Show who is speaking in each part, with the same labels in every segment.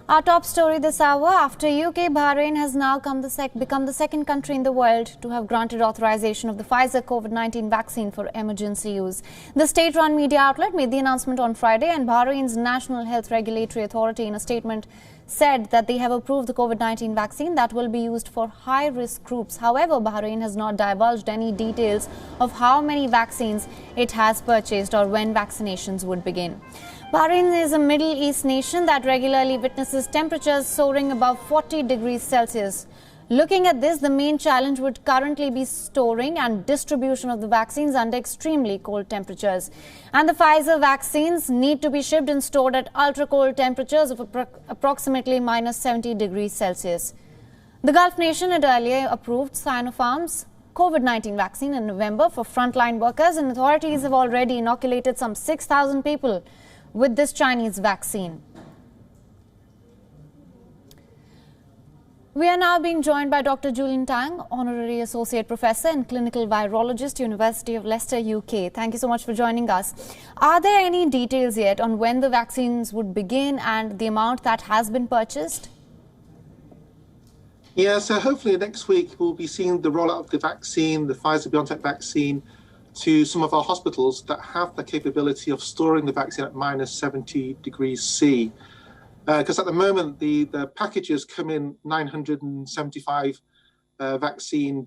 Speaker 1: Our top story this hour: after UK, Bahrain has now become the second country in the world to have granted authorization of the Pfizer COVID-19 vaccine for emergency use. The state-run media outlet made the announcement on Friday, and Bahrain's National Health Regulatory Authority in a statement said that they have approved the COVID-19 vaccine that will be used for high-risk groups. However, Bahrain has not divulged any details of how many vaccines it has purchased or when vaccinations would begin. Bahrain is a Middle East nation that regularly witnesses temperatures soaring above 40 degrees Celsius. Looking at this, the main challenge would currently be storing and distribution of the vaccines under extremely cold temperatures. And the Pfizer vaccines need to be shipped and stored at ultra-cold temperatures of approximately minus 70 degrees Celsius. The Gulf nation had earlier approved Sinopharm's COVID-19 vaccine in November for frontline workers, and authorities have already inoculated some 6,000 people with this Chinese vaccine. We are now being joined by Dr. Julian Tang, Honorary Associate Professor and Clinical Virologist, University of Leicester, UK. Thank you so much for joining us. Are there any details yet on when the vaccines would begin and the amount that has been purchased?
Speaker 2: Yeah, so hopefully next week we'll be seeing the rollout of the vaccine, the Pfizer BioNTech vaccine, to some of our hospitals that have the capability of storing the vaccine at minus 70 degrees C. Because at the moment, the packages come in 975 vaccine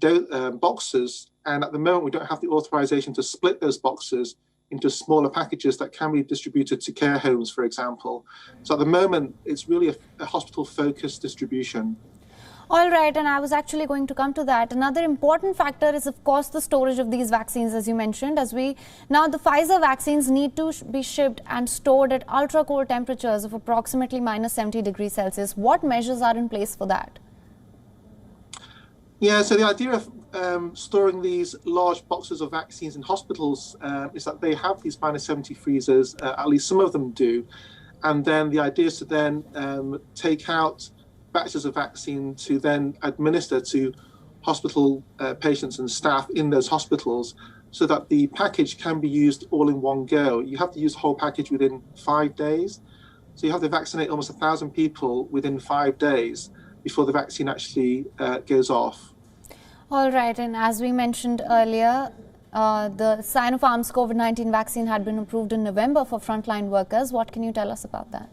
Speaker 2: boxes, and at the moment we don't have the authorization to split those boxes into smaller packages that can be distributed to care homes, for example. So at the moment, it's really a hospital-focused distribution.
Speaker 1: All right, and I was actually going to come to that. Another important factor is, of course, the storage of these vaccines, as you mentioned. Now, the Pfizer vaccines need to be shipped and stored at ultra-cold temperatures of approximately minus 70 degrees Celsius. What measures are in place for that?
Speaker 2: Yeah, so the idea of storing these large boxes of vaccines in hospitals is that they have these minus 70 freezers, at least some of them do. And then the idea is to then take out batches of vaccine to then administer to hospital patients and staff in those hospitals, so that the package can be used all in one go. You have to use the whole package within 5 days. So you have to vaccinate almost 1,000 people within 5 days before the vaccine actually goes off.
Speaker 1: All right, and as we mentioned earlier, the Sinopharm's COVID-19 vaccine had been approved in November for frontline workers. What can you tell us about that?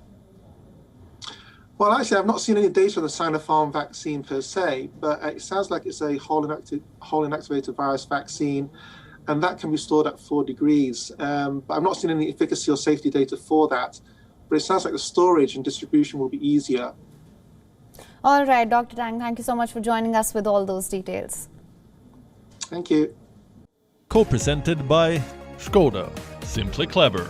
Speaker 2: Well, actually, I've not seen any data on the Sinopharm vaccine per se, but it sounds like it's a whole inactivated virus vaccine, and that can be stored at 4 degrees. But I've not seen any efficacy or safety data for that. But it sounds like the storage and distribution will be easier.
Speaker 1: All right, Dr. Tang, thank you so much for joining us with all those details.
Speaker 2: Thank you.
Speaker 3: Co-presented by Skoda. Simply clever.